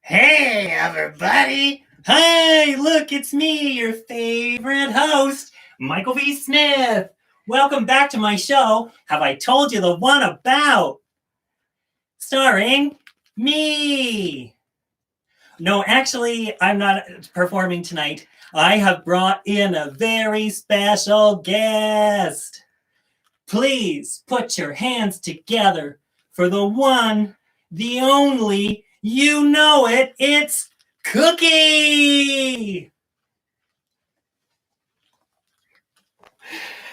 Hey, everybody! Hi, look, it's me, your favorite host, Michael V. Smith. Welcome back to my show, Have I Told You the One About? Starring me. No, actually, I'm not performing tonight. I have brought in a very special guest. Please put your hands together for the one, the only, you know it, it's Cookie!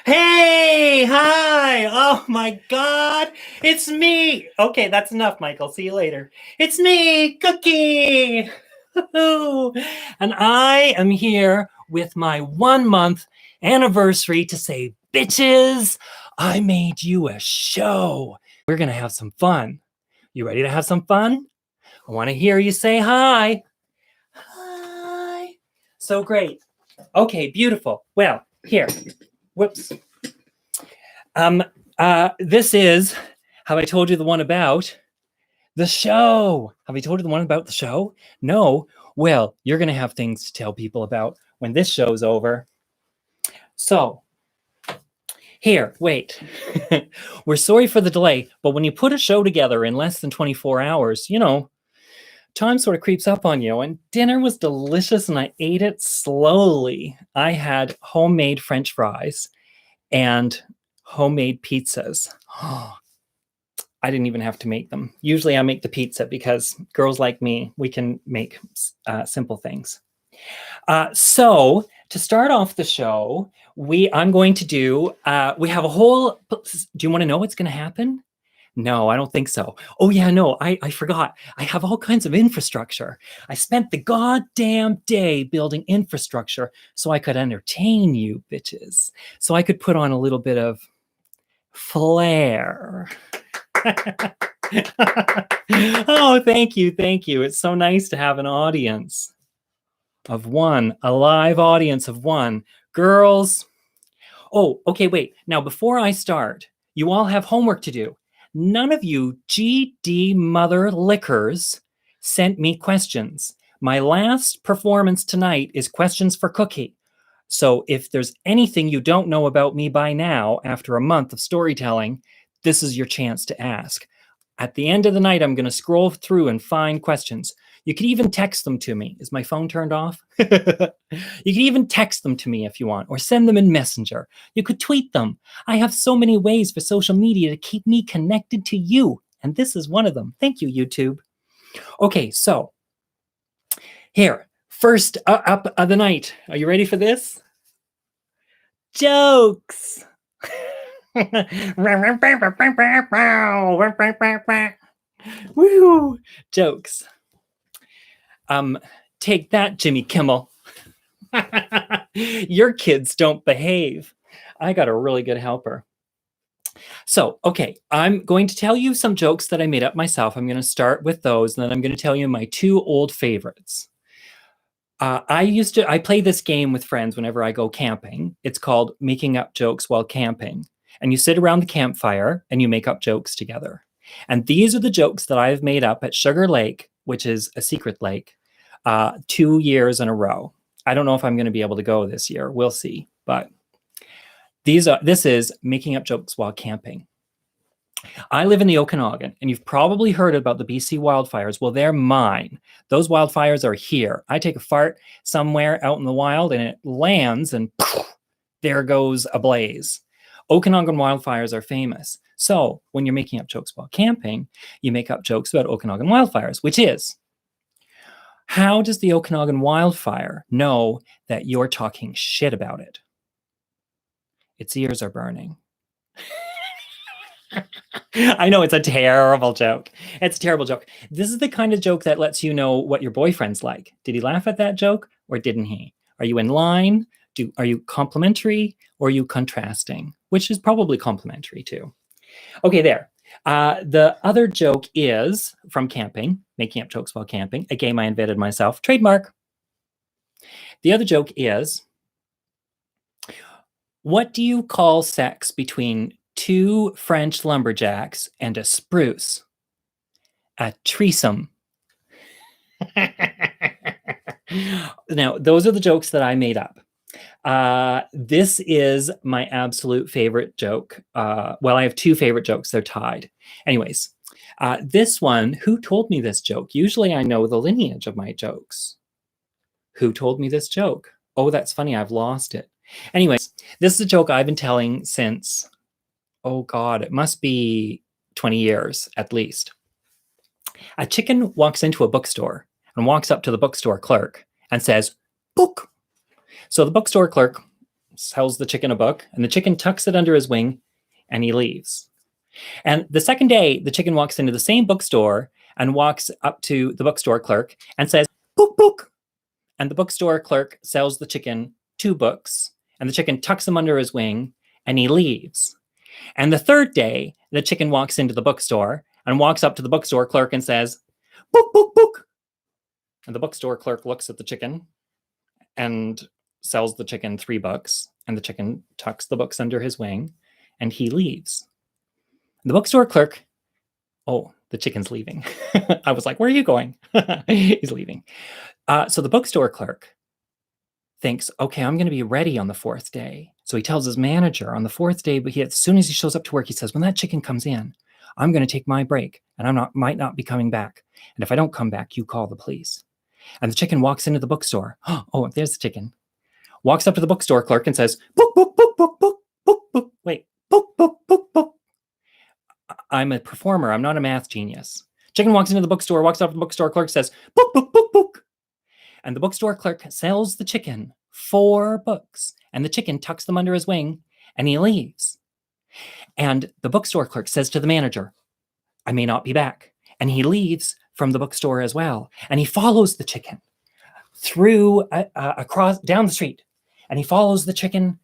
Hey, hi! Oh my God, it's me! Okay, that's enough, Michael. See you later. It's me, Cookie! And I am here with my 1 month anniversary to say, bitches, I made you a show. We're gonna have some fun. You ready to have some fun? I want to hear you say hi. Hi. So great. Okay, beautiful. Well, here. Whoops. This is Have I Told You the One About the Show? Have I told you the one about the show? No. Well, you're going to have things to tell people about when this show's over. So, here, wait. We're sorry for the delay, but when you put a show together in less than 24 hours, time sort of creeps up on you. And dinner was delicious and I ate it slowly. I had homemade French fries and homemade pizzas. I didn't even have to make them. Usually I make the pizza because girls like me, we can make simple things. So to start off the show, I'm going to do, we have a whole, do you want to know what's going to happen? No, I don't think so. Oh yeah, no, I forgot. I have all kinds of infrastructure. I spent the goddamn day building infrastructure so I could entertain you bitches. So I could put on a little bit of flair. Oh, thank you. It's so nice to have an audience of one, a live audience of one. Girls. Oh, okay, wait. Now, before I start, you all have homework to do. None of you GD mother lickers sent me questions. My last performance tonight is questions for Cookie. So if there's anything you don't know about me by now, after a month of storytelling, this is your chance to ask. At the end of the night, I'm going to scroll through and find questions. You could even text them to me. Is my phone turned off? You could even text them to me if you want, or send them in Messenger. You could tweet them. I have so many ways for social media to keep me connected to you, and this is one of them. Thank you, YouTube. Okay, so here, first up of the night. Are you ready for this? Jokes. Woo! Jokes. Take that, Jimmy Kimmel. Your kids don't behave. I got a really good helper. So, okay, I'm going to tell you some jokes that I made up myself. I'm going to start with those, and then I'm going to tell you my two old favorites. I play this game with friends whenever I go camping. It's called Making Up Jokes While Camping. And you sit around the campfire and you make up jokes together. And these are the jokes that I've made up at Sugar Lake, which is a secret lake, 2 years in a row. I don't know if I'm going to be able to go this year. We'll see. But this is Making Up Jokes While Camping. I live in the Okanagan, and you've probably heard about the BC wildfires. Well, they're mine. Those wildfires are here. I take a fart somewhere out in the wild, and it lands, and poof, there goes a blaze. Okanagan wildfires are famous. So when you're making up jokes while camping, you make up jokes about Okanagan wildfires, which is, how does the Okanagan wildfire know that you're talking shit about it? Its ears are burning. I know, it's a terrible joke. It's a terrible joke. This is the kind of joke that lets you know what your boyfriend's like. Did he laugh at that joke or didn't he? Are you in line? Are you complimentary or are you contrasting? Which is probably complimentary too. Okay, there. The other joke is from camping, making up jokes while camping, a game I invented myself, trademark. The other joke is, what do you call sex between two French lumberjacks and a spruce? A threesome. Now, those are the jokes that I made up. This is my absolute favorite joke. Well, I have two favorite jokes. They're tied. Anyways, this one, who told me this joke? Usually I know the lineage of my jokes. Who told me this joke? Oh, that's funny. I've lost it. Anyways, this is a joke I've been telling since, oh God, it must be 20 years at least. A chicken walks into a bookstore and walks up to the bookstore clerk and says, "Book." So the bookstore clerk sells the chicken a book, and the chicken tucks it under his wing and he leaves. And the second day, the chicken walks into the same bookstore and walks up to the bookstore clerk and says, "Book, book." And the bookstore clerk sells the chicken 2 books, and the chicken tucks them under his wing and he leaves. And the third day, the chicken walks into the bookstore and walks up to the bookstore clerk and says, "Book, book, book." And the bookstore clerk looks at the chicken and sells the chicken 3 books, and the chicken tucks the books under his wing and he leaves. And the bookstore clerk, oh, the chicken's leaving. I was like, "Where are you going?" He's leaving. So the bookstore clerk thinks, okay, I'm going to be ready on the 4th day. So he tells his manager on the 4th day, but as soon as he shows up to work, he says, "When that chicken comes in, I'm going to take my break and might not be coming back. And if I don't come back, you call the police." And the chicken walks into the bookstore. Oh, there's the chicken. Walks up to the bookstore clerk and says, "Book, book, book, book, book, book, book." Wait, book, book, book, book. I'm a performer. I'm not a math genius. Chicken walks into the bookstore, walks up to the bookstore clerk, says, "Book, book, book, book." And the bookstore clerk sells the chicken 4 books, and the chicken tucks them under his wing and he leaves. And the bookstore clerk says to the manager, "I may not be back." And he leaves from the bookstore as well. And he follows the chicken through across down the street, and he follows the chicken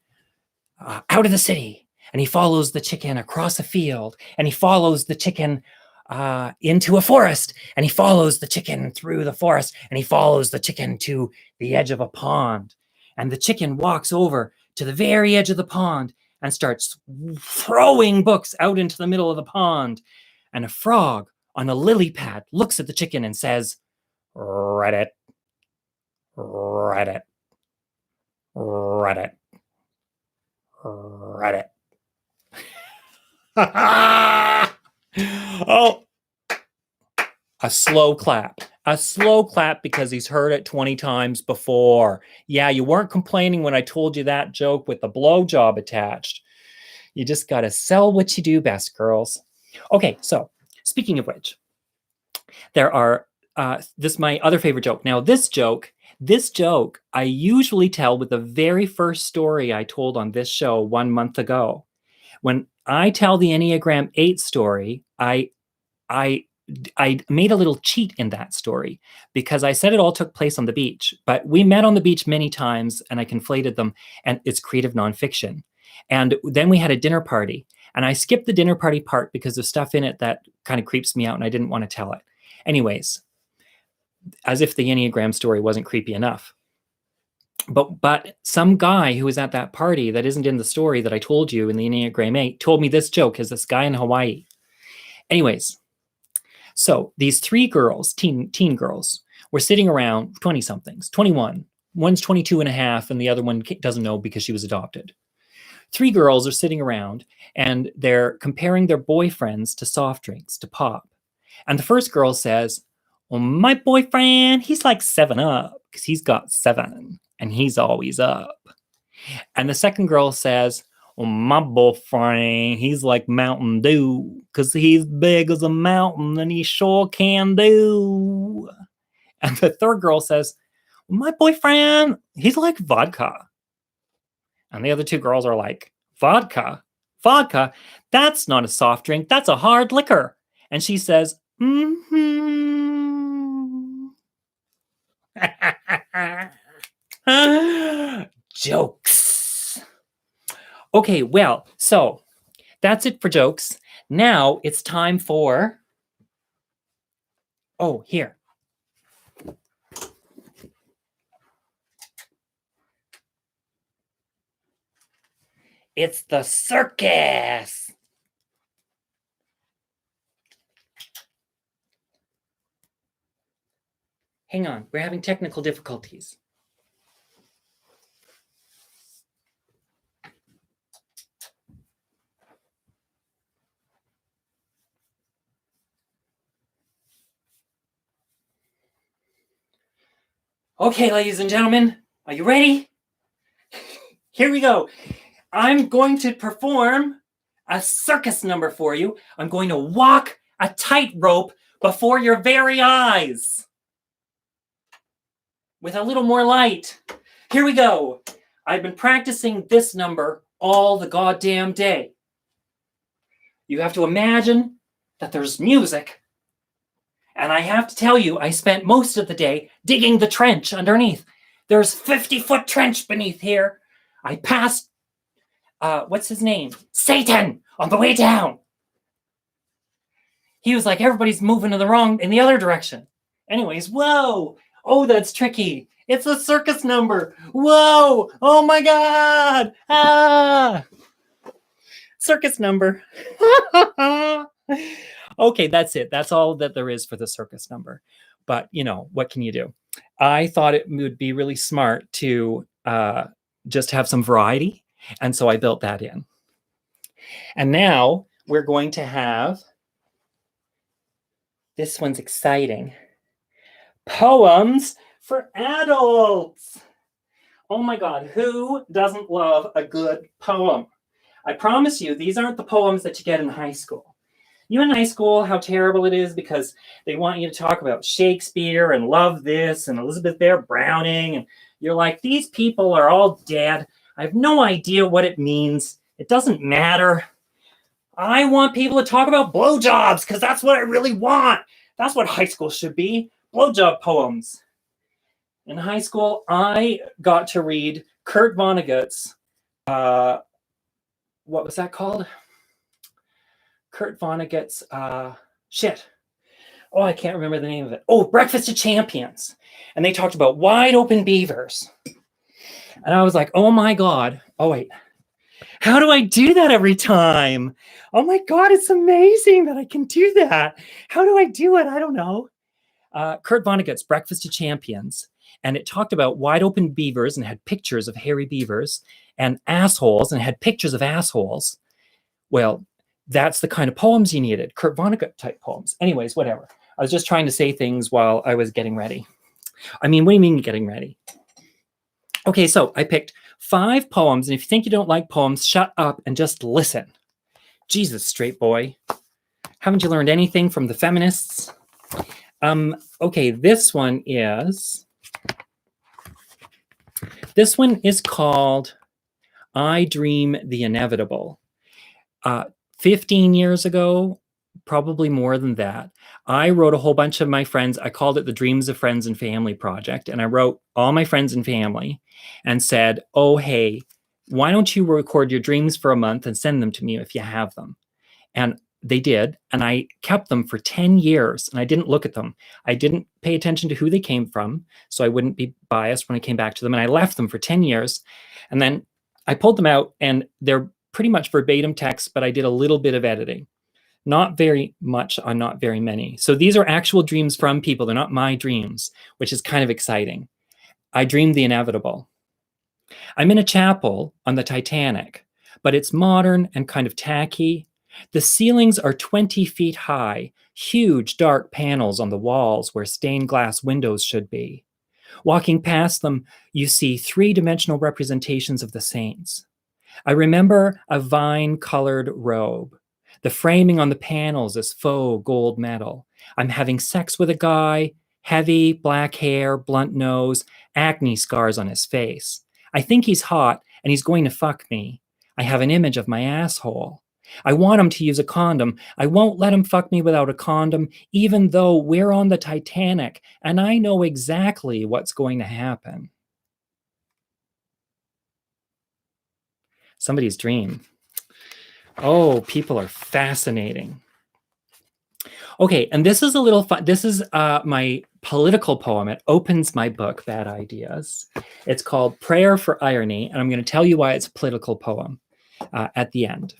out of the city, and he follows the chicken across a field, and he follows the chicken into a forest, and he follows the chicken through the forest, and he follows the chicken to the edge of a pond. And the chicken walks over to the very edge of the pond and starts throwing books out into the middle of the pond. And a frog on a lily pad looks at the chicken and says, "Read it, read it, read it, read it." Oh, a slow clap. A slow clap because he's heard it 20 times before. Yeah, you weren't complaining when I told you that joke with the blowjob attached. You just got to sell what you do best, girls. Okay, so speaking of which, there are, this is my other favorite joke. Now, this joke I usually tell with the very first story I told on this show 1 month ago. When I tell the Enneagram 8 story, I made a little cheat in that story because I said it all took place on the beach, but we met on the beach many times and I conflated them, and it's creative nonfiction. And then we had a dinner party, and I skipped the dinner party part because there's stuff in it that kind of creeps me out and I didn't want to tell it. Anyways, as if the Enneagram story wasn't creepy enough. But some guy who was at that party that isn't in the story that I told you in the Enneagram 8 told me this joke as this guy in Hawaii. Anyways, so these 3 girls, teen girls, were sitting around, 20-somethings, 21. One's 22 and a half, and the other one doesn't know because she was adopted. 3 girls are sitting around, and they're comparing their boyfriends to soft drinks, to pop. And the first girl says, "Well, my boyfriend, he's like 7-Up because he's got 7, and he's always up." And the second girl says, "Well, my boyfriend, he's like Mountain Dew because he's big as a mountain and he sure can do." And the third girl says, "Well, my boyfriend, he's like vodka." And the other 2 girls are like, "Vodka? Vodka? That's not a soft drink. That's a hard liquor." And she says, "Mm-hmm." Jokes. Okay, well, so that's it for jokes. Now it's time for, oh, here. It's the circus. Hang on, we're having technical difficulties. Okay, ladies and gentlemen, are you ready? Here we go. I'm going to perform a circus number for you. I'm going to walk a tightrope before your very eyes with a little more light. Here we go. I've been practicing this number all the goddamn day. You have to imagine that there's music, and I have to tell you, I spent most of the day digging the trench underneath. There's 50-foot trench beneath here. I passed, what's his name? Satan, on the way down. He was like, everybody's moving in the other direction. Anyways, whoa. Oh, that's tricky. It's a circus number. Whoa. Oh my God. Ah. Circus number. Okay, that's it. That's all that there is for the circus number. But, you know, what can you do? I thought it would be really smart to just have some variety. And so I built that in. And now we're going to have, this one's exciting, poems for adults. Oh my God, who doesn't love a good poem? I promise you, these aren't the poems that you get in high school. You in high school, how terrible it is because they want you to talk about Shakespeare and love this and Elizabeth Barrett Browning. And you're like, these people are all dead. I have no idea what it means. It doesn't matter. I want people to talk about blowjobs because that's what I really want. That's what high school should be, blowjob poems. In high school, I got to read Kurt Vonnegut's, what was that called? Kurt Vonnegut's, shit. Oh, I can't remember the name of it. Oh, Breakfast of Champions. And they talked about wide open beavers. And I was like, oh my God. Oh, wait. How do I do that every time? Oh my God, it's amazing that I can do that. How do I do it? I don't know. Kurt Vonnegut's Breakfast of Champions. And it talked about wide open beavers and had pictures of hairy beavers and assholes and had pictures of assholes. Well, that's the kind of poems you needed. Kurt Vonnegut type poems. Anyways, whatever. I was just trying to say things while I was getting ready. I mean, what do you mean getting ready? Okay, so I picked 5 poems. And if you think you don't like poems, shut up and just listen. Jesus, straight boy. Haven't you learned anything from the feminists? Okay, this one is called I Dream the Inevitable. 15 years ago, probably more than that, I wrote a whole bunch of my friends. I called it the Dreams of Friends and Family Project. And I wrote all my friends and family and said, oh, hey, why don't you record your dreams for a month and send them to me if you have them? And they did. And I kept them for 10 years and I didn't look at them. I didn't pay attention to who they came from, so I wouldn't be biased when I came back to them. And I left them for 10 years. And then I pulled them out and they're pretty much verbatim text, but I did a little bit of editing. Not very much on not very many. So these are actual dreams from people. They're not my dreams, which is kind of exciting. I dreamed the inevitable. I'm in a chapel on the Titanic, but it's modern and kind of tacky. The ceilings are 20 feet high, huge dark panels on the walls where stained glass windows should be. Walking past them, you see 3-dimensional representations of the saints. I remember a vine-colored robe. The framing on the panels is faux gold metal. I'm having sex with a guy, heavy, black hair, blunt nose, acne scars on his face. I think he's hot and he's going to fuck me. I have an image of my asshole. I want him to use a condom. I won't let him fuck me without a condom, even though we're on the Titanic and I know exactly what's going to happen. Somebody's dream. Oh, people are fascinating. Okay, and this is a little fun. This is my political poem. It opens my book, Bad Ideas. It's called Prayer for Irony, and I'm going to tell you why it's a political poem at the end.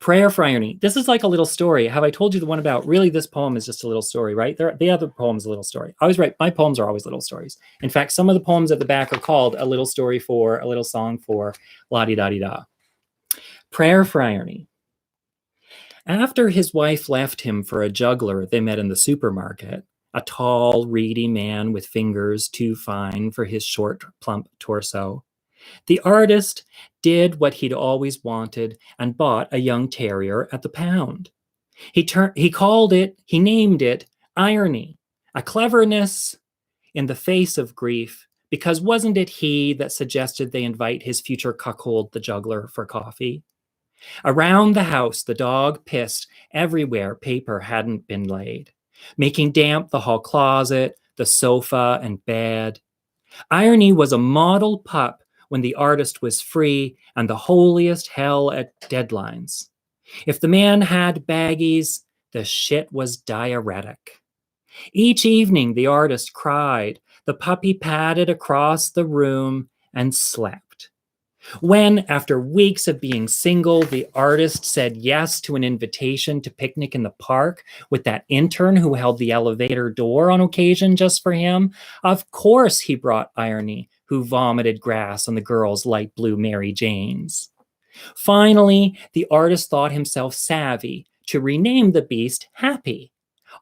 Prayer for Irony. This is like a little story. Have I told you the one about, really, this poem is just a little story, right? The other poem's a little story. I always write, my poems are always little stories. In fact, some of the poems at the back are called A Little Story For, A Little Song For, La-di-da-di-da. Prayer for Irony. After his wife left him for a juggler they met in the supermarket, a tall, reedy man with fingers too fine for his short, plump torso, the artist did what he'd always wanted and bought a young terrier at the pound. He named it irony, a cleverness in the face of grief, because wasn't it he that suggested they invite his future cuckold, the juggler, for coffee? Around the house, the dog pissed everywhere paper hadn't been laid, making damp the hall closet, the sofa, and bed. Irony was a model pup when the artist was free and the holiest hell at deadlines. If the man had baggies, the shit was diuretic. Each evening, the artist cried. The puppy padded across the room and slept. When, after weeks of being single, the artist said yes to an invitation to picnic in the park with that intern who held the elevator door on occasion just for him, of course he brought Irony, who vomited grass on the girl's light blue Mary Janes. Finally, the artist thought himself savvy to rename the beast Happy.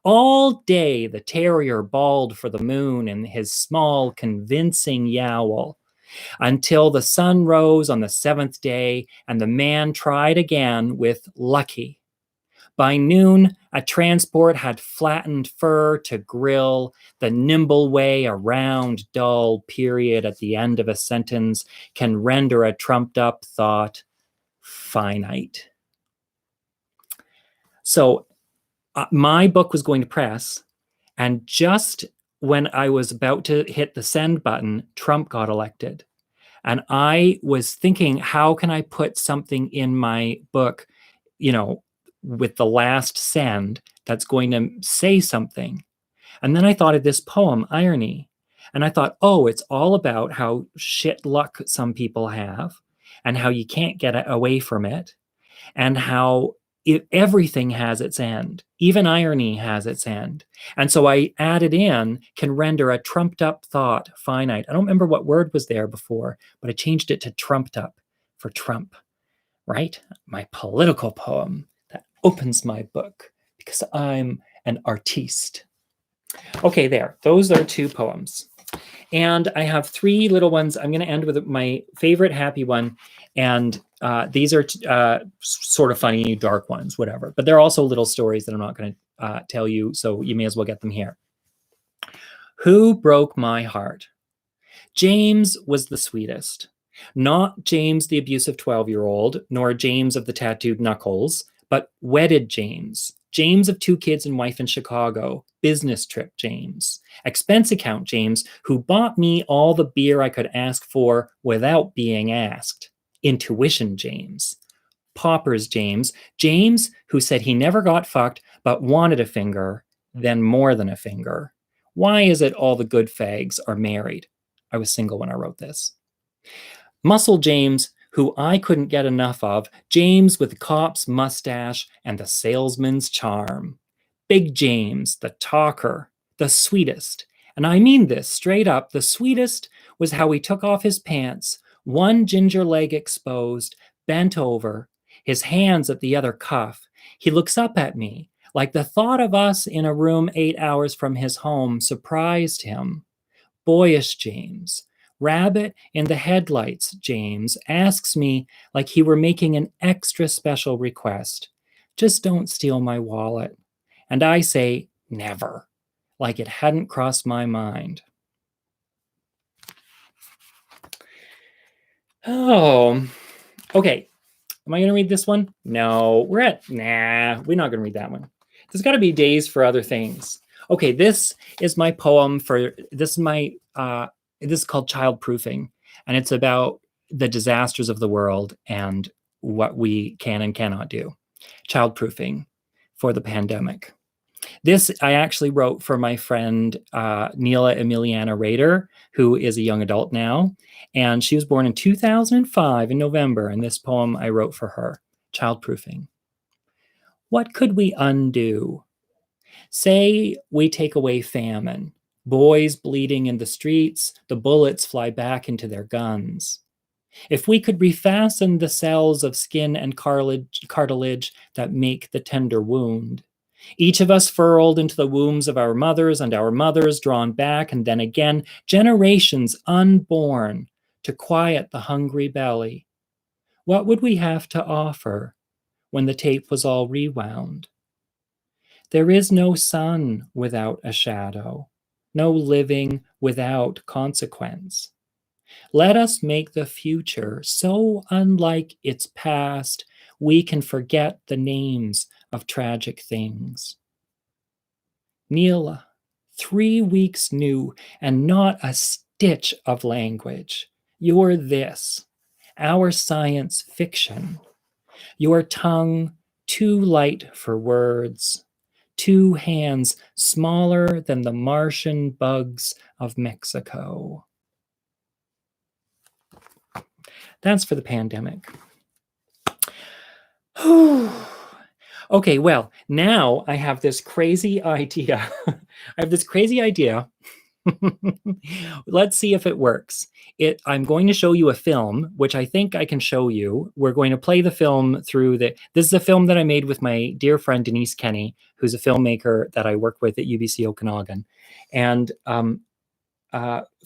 All day, the terrier bawled for the moon in his small, convincing yowl, until the sun rose on the seventh day and the man tried again with Lucky. By noon, a transport had flattened fur to grill, the nimble way a round, dull period at the end of a sentence can render a trumped-up thought finite. So my book was going to press, and just when I was about to hit the send button, Trump got elected. And I was thinking, how can I put something in my book, with the last send that's going to say something? And then I thought of this poem, Irony. And I thought, oh, it's all about how shit luck some people have and how you can't get away from it, and how everything has its end. Even irony has its end. And so I added in, can render a trumped up thought finite. I don't remember what word was there before, but I changed it to trumped up for Trump, right? My political poem that opens my book because I'm an artiste. Okay, there. Those are two poems. And I have three little ones. I'm going to end with my favorite happy one. And these are sort of funny, dark ones, whatever. But they're also little stories that I'm not going to tell you, so you may as well get them here. Who broke my heart? James was the sweetest. Not James, the abusive 12-year-old, nor James of the tattooed knuckles, but wedded James. James of 2 kids and wife in Chicago. Business trip James. Expense account James, who bought me all the beer I could ask for without being asked. Intuition James. Paupers James. James, who said he never got fucked, but wanted a finger, then more than a finger. Why is it all the good fags are married? I was single when I wrote this. Muscle James, who I couldn't get enough of. James with the cop's mustache and the salesman's charm. Big James, the talker, the sweetest. And I mean this straight up. The sweetest was how he took off his pants, one ginger leg exposed, bent over, his hands at the other cuff. He looks up at me, like the thought of us in a room 8 hours from his home surprised him. Boyish James, rabbit in the headlights James, asks me like he were making an extra special request. Just don't steal my wallet. And I say, never, like it hadn't crossed my mind. Oh, okay. Am I going to read this one? No, we're not going to read that one. There's got to be days for other things. Okay, this is my poem this is called Childproofing, and it's about the disasters of the world and what we can and cannot do. Childproofing for the pandemic. This I actually wrote for my friend Neela Emiliana Rader, who is a young adult now, and she was born in 2005 in November, and this poem I wrote for her. Childproofing. What could we undo? Say we take away famine, boys bleeding in the streets, the bullets fly back into their guns. If we could refasten the cells of skin and cartilage that make the tender wound, each of us furled into the wombs of our mothers and our mothers drawn back, and then again, generations unborn to quiet the hungry belly, what would we have to offer when the tape was all rewound? There is no sun without a shadow, no living without consequence. Let us make the future so unlike its past, we can forget the names of tragic things. Neela, 3 weeks new and not a stitch of language. You're this, our science fiction. Your tongue too light for words. 2 hands smaller than the Martian bugs of Mexico. That's for the pandemic. Okay, well, now I have this crazy idea. Let's see if it works. I'm going to show you a film, which I think I can show you. We're going to play the film through this is a film that I made with my dear friend Denise Kenny, who's a filmmaker that I work with at UBC Okanagan. And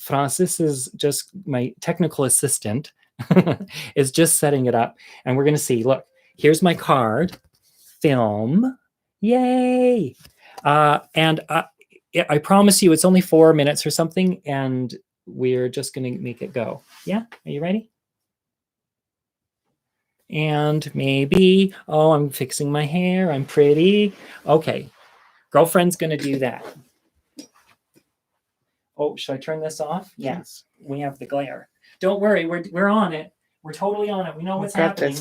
Francis is just my technical assistant, is just setting it up. And we're going to see, look, here's my card, film, yay. And I promise you it's only 4 minutes or something, and we're just going to make it go. Yeah, are you ready? And maybe, oh, I'm fixing my hair, I'm pretty. Okay, girlfriend's going to do that. Oh, should I turn this off? Yes, we have the glare. Don't worry, we're on it. We're totally on it. We know what's happening.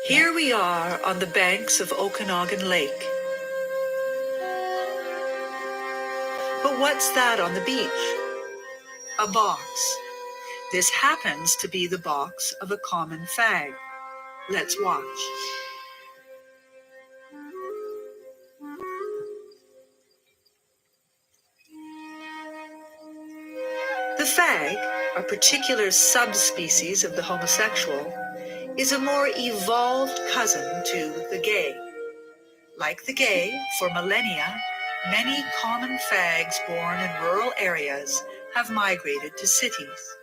Here we are on the banks of Okanagan Lake. But what's that on the beach? A box. This happens to be the box of a common fag. Let's watch. The fag, a particular subspecies of the homosexual, is a more evolved cousin to the gay. Like the gay, for millennia, many common fags born in rural areas have migrated to cities,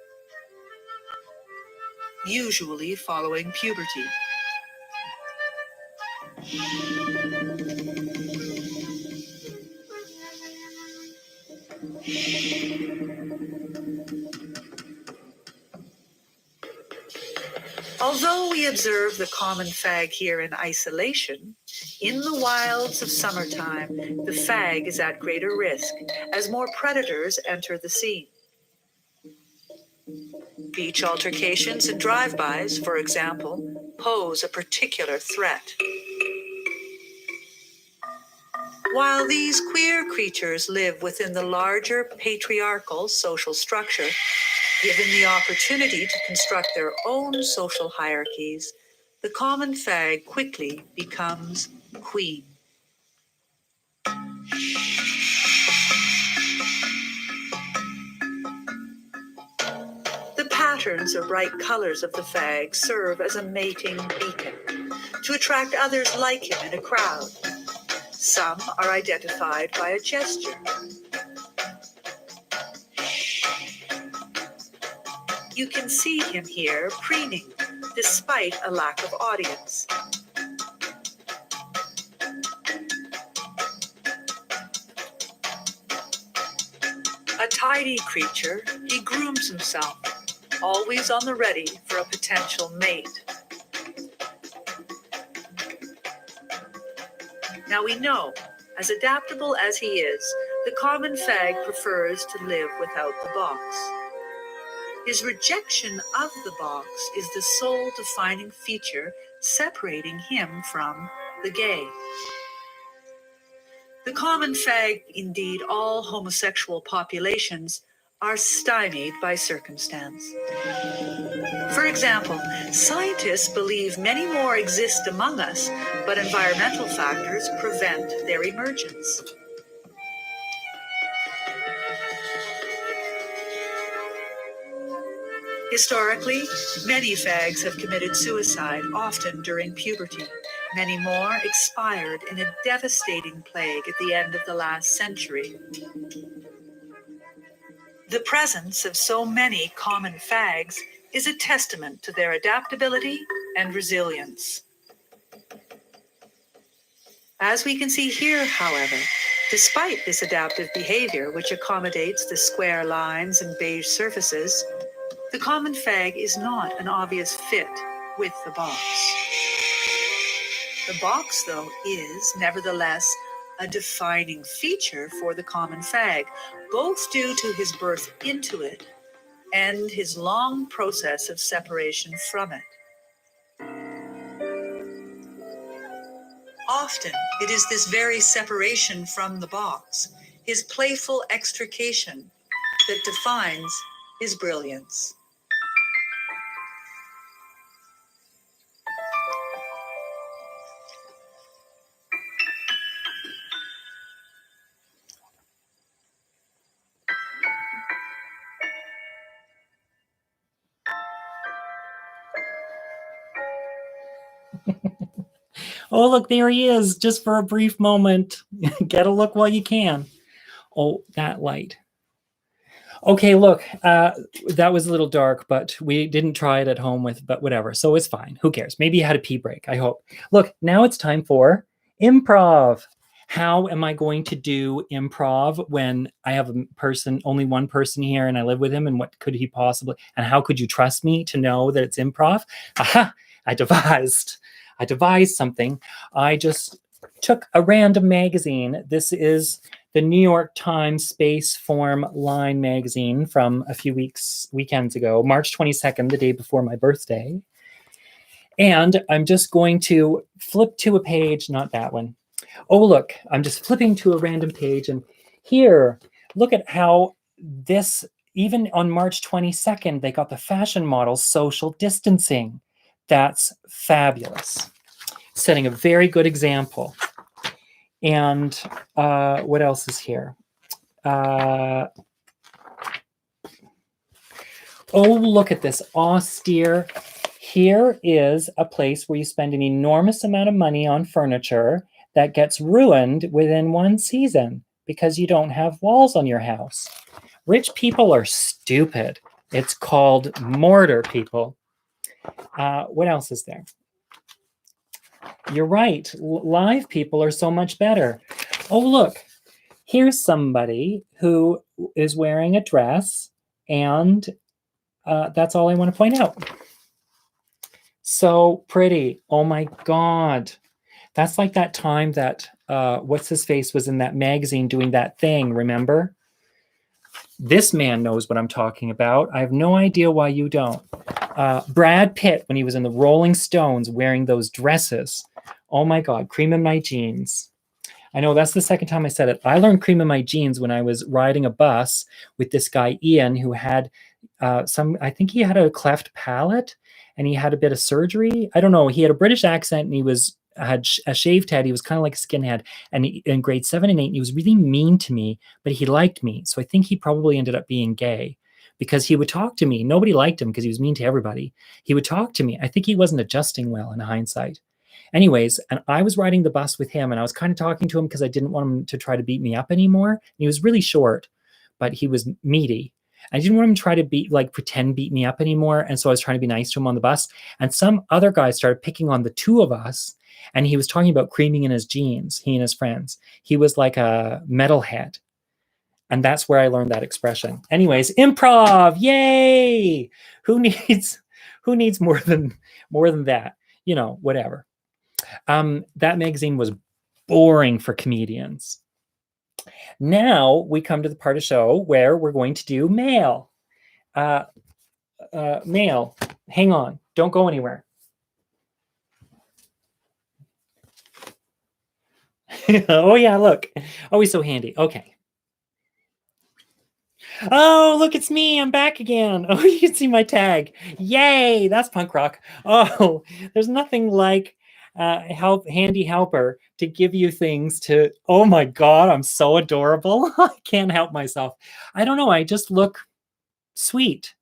usually following puberty. Although we observe the common fag here in isolation, in the wilds of summertime, the fag is at greater risk as more predators enter the scene. Beach altercations and drive-bys, for example, pose a particular threat. While these queer creatures live within the larger patriarchal social structure, given the opportunity to construct their own social hierarchies, the common fag quickly becomes queen. The patterns or bright colors of the fag serve as a mating beacon to attract others like him in a crowd. Some are identified by a gesture. You can see him here preening, despite a lack of audience. A tidy creature, he grooms himself, always on the ready for a potential mate. Now we know, as adaptable as he is, the common fag prefers to live without the box. His rejection of the box is the sole defining feature separating him from the gay. The common fag, indeed all homosexual populations, are stymied by circumstance. For example, scientists believe many more exist among us, but environmental factors prevent their emergence. Historically, many fags have committed suicide, often during puberty. Many more expired in a devastating plague at the end of the last century. The presence of so many common fags is a testament to their adaptability and resilience. As we can see here, however, despite this adaptive behavior, which accommodates the square lines and beige surfaces, the common fag is not an obvious fit with the box. The box, though, is nevertheless a defining feature for the common fag, both due to his birth into it and his long process of separation from it. Often, it is this very separation from the box, his playful extrication, that defines his brilliance. Oh, look, there he is, just for a brief moment. Get a look while you can. Oh, that light. Okay, look, that was a little dark, but we didn't try it at home but whatever. So it's fine. Who cares? Maybe you had a pee break, I hope. Look, now it's time for improv. How am I going to do improv when I have only one person here and I live with him, and what could he possibly, and how could you trust me to know that it's improv? Aha, I devised something. I just took a random magazine. This is the New York Times Space Form Line magazine from a few weekends ago, March 22nd, the day before my birthday. And I'm just going to flip to a page, not that one. Oh, look, I'm just flipping to a random page. And here, look at how this, even on March 22nd, they got the fashion models social distancing. That's fabulous. Setting a very good example. And what else is here? Oh, look at this austere. Here is a place where you spend an enormous amount of money on furniture that gets ruined within one season because you don't have walls on your house. Rich people are stupid. It's called mortar, people. What else is there? You're right. Live people are so much better. Oh, look. Here's somebody who is wearing a dress, and that's all I want to point out. So pretty. Oh, my God. That's like that time that what's-his-face was in that magazine doing that thing, remember? This man knows what I'm talking about. I have no idea why you don't. Brad Pitt, when he was in the Rolling Stones wearing those dresses. Oh my God, cream in my jeans. I know that's the second time I said it. I learned cream in my jeans when I was riding a bus with this guy, Ian, who had I think he had a cleft palate and he had a bit of surgery. I don't know. He had a British accent and he had a shaved head. He was kind of like a skinhead. And in grade 7 and 8, he was really mean to me, but he liked me. So I think he probably ended up being gay because he would talk to me. Nobody liked him because he was mean to everybody. He would talk to me. I think he wasn't adjusting well in hindsight. Anyways, and I was riding the bus with him and I was kind of talking to him because I didn't want him to try to beat me up anymore. And he was really short, but he was meaty. I didn't want him to try to pretend beat me up anymore. And so I was trying to be nice to him on the bus. And some other guy started picking on the two of us. And he was talking about creaming in his jeans, he and his friends. He was like a metalhead. And that's where I learned that expression. Anyways, improv, yay! Who needs more than that? You know, whatever. That magazine was boring for comedians. Now we come to the part of the show where we're going to do mail. Mail. Hang on. Don't go anywhere. Oh, yeah, look. Always so handy. Okay. Oh, look, it's me. I'm back again. Oh, you can see my tag. Yay, that's punk rock. Oh, there's nothing like handy helper to give you things to. Oh my God, I'm so adorable. I can't help myself. I don't know. I just look sweet.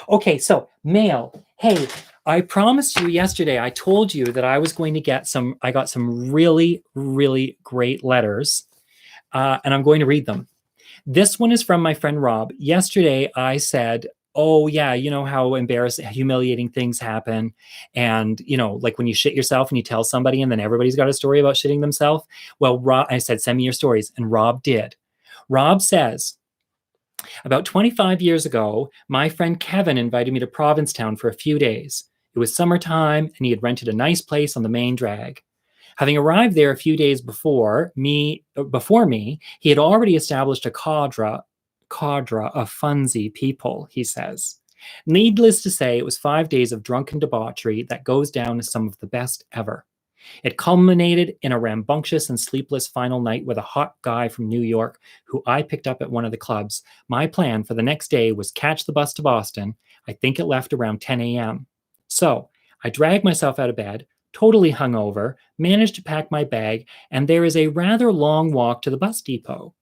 Okay, so mail. Hey, I promised you yesterday, I told you that I was going to get I got some really, really great letters, and I'm going to read them. This one is from my friend Rob. Yesterday, I said, oh, yeah, you know how embarrassing, humiliating things happen. And, like when you shit yourself and you tell somebody and then everybody's got a story about shitting themselves. Well, I said, send me your stories. And Rob did. Rob says, about 25 years ago, my friend Kevin invited me to Provincetown for a few days. It was summertime and he had rented a nice place on the main drag. Having arrived there a few days before me, he had already established a cadre of funsy people, he says. Needless to say, it was 5 days of drunken debauchery that goes down as some of the best ever. It culminated in a rambunctious and sleepless final night with a hot guy from New York who I picked up at one of the clubs. My plan for the next day was catch the bus to Boston. I think it left around 10 a.m. So I dragged myself out of bed, totally hungover, managed to pack my bag, and there is a rather long walk to the bus depot.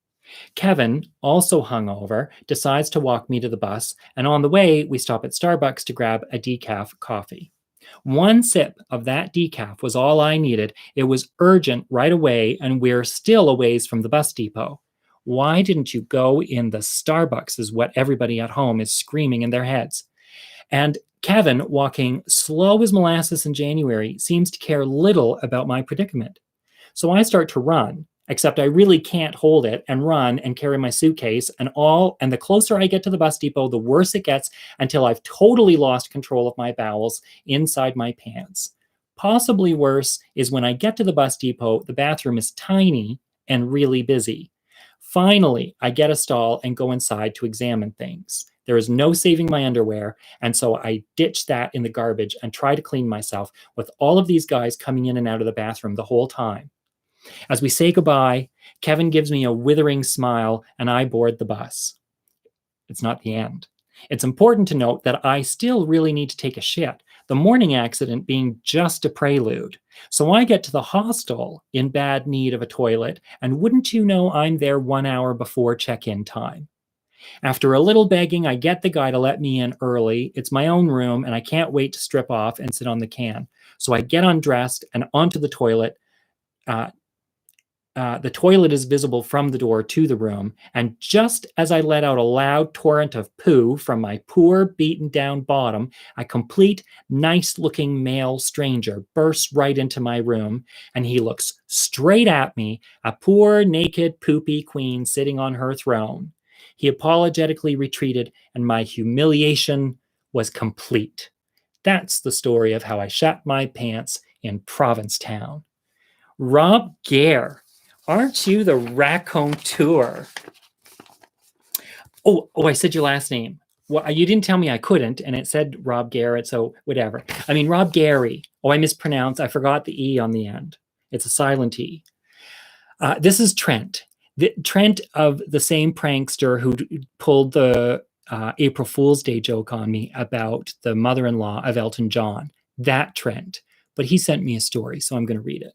Kevin, also hungover, decides to walk me to the bus, and on the way, we stop at Starbucks to grab a decaf coffee. One sip of that decaf was all I needed. It was urgent right away, and we're still a ways from the bus depot. Why didn't you go in the Starbucks is what everybody at home is screaming in their heads. And Kevin, walking slow as molasses in January, seems to care little about my predicament. So I start to run, except I really can't hold it and run and carry my suitcase and the closer I get to the bus depot, the worse it gets until I've totally lost control of my bowels inside my pants. Possibly worse is when I get to the bus depot, the bathroom is tiny and really busy. Finally, I get a stall and go inside to examine things. There is no saving my underwear, and so I ditch that in the garbage and try to clean myself with all of these guys coming in and out of the bathroom the whole time. As we say goodbye, Kevin gives me a withering smile and I board the bus. It's not the end. It's important to note that I still really need to take a shit, the morning accident being just a prelude. So I get to the hostel in bad need of a toilet, and wouldn't you know I'm there 1 hour before check-in time. After a little begging, I get the guy to let me in early. It's my own room, and I can't wait to strip off and sit on the can. So I get undressed and onto the toilet. The toilet is visible from the door to the room, and just as I let out a loud torrent of poo from my poor, beaten-down bottom, a complete, nice-looking male stranger bursts right into my room, and he looks straight at me, a poor, naked, poopy queen sitting on her throne. He apologetically retreated, and my humiliation was complete. That's the story of how I shat my pants in Provincetown. Rob Gare. Aren't you the raconteur? Oh, I said your last name. Well, you didn't tell me I couldn't, and it said Rob Garrett, so whatever. I mean, Rob Gary. Oh, I mispronounced. I forgot the E on the end. It's a silent E. This is Trent. Trent of the same prankster who pulled the April Fool's Day joke on me about the mother-in-law of Elton John. That Trent. But he sent me a story, so I'm going to read it.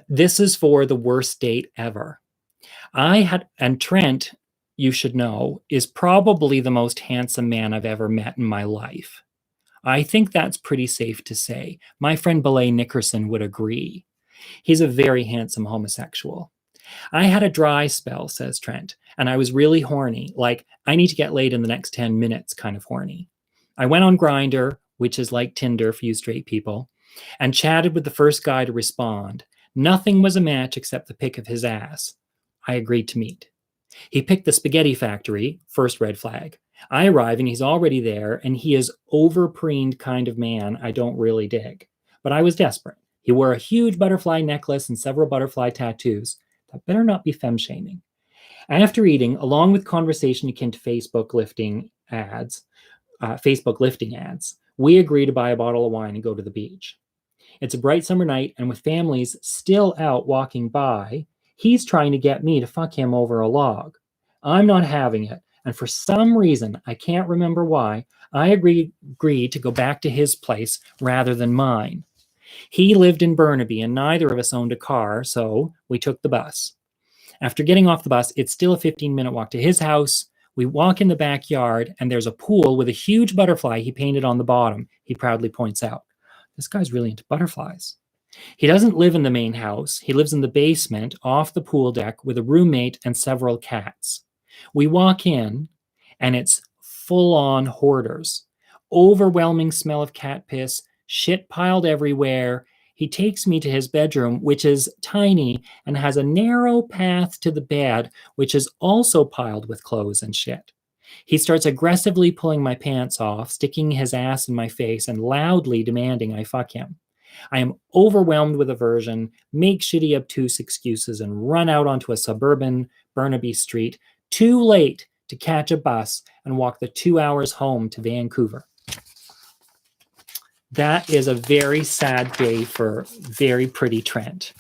This is for the worst date ever. And Trent, you should know, is probably the most handsome man I've ever met in my life. I think that's pretty safe to say. My friend Belay Nickerson would agree. He's a very handsome homosexual. I had a dry spell, says Trent, and I was really horny, like I need to get laid in the next 10 minutes kind of horny. I went on Grindr, which is like Tinder for you straight people, and chatted with the first guy to respond. Nothing was a match except the pic of his ass. I agreed to meet. He picked the spaghetti factory, first red flag. I arrive and he's already there, and he is over-preened kind of man I don't really dig. But I was desperate. He wore a huge butterfly necklace and several butterfly tattoos. That better not be femme-shaming. After eating, along with conversation akin to Facebook lifting ads, we agree to buy a bottle of wine and go to the beach. It's a bright summer night, and with families still out walking by, he's trying to get me to fuck him over a log. I'm not having it. And for some reason, I can't remember why, I agreed to go back to his place rather than mine. He lived in Burnaby, and neither of us owned a car, so we took the bus. After getting off the bus, it's still a 15-minute walk to his house. We walk in the backyard, and there's a pool with a huge butterfly he painted on the bottom, he proudly points out. This guy's really into butterflies. He doesn't live in the main house. He lives in the basement off the pool deck with a roommate and several cats. We walk in, and it's full-on hoarders. Overwhelming smell of cat piss, shit piled everywhere. He takes me to his bedroom, which is tiny and has a narrow path to the bed, which is also piled with clothes and shit. He starts aggressively pulling my pants off, sticking his ass in my face, and loudly demanding I fuck him. I am overwhelmed with aversion, make shitty, obtuse excuses, and run out onto a suburban Burnaby street, too late to catch a bus and walk the 2 hours home to Vancouver. That is a very sad day for very pretty Trent.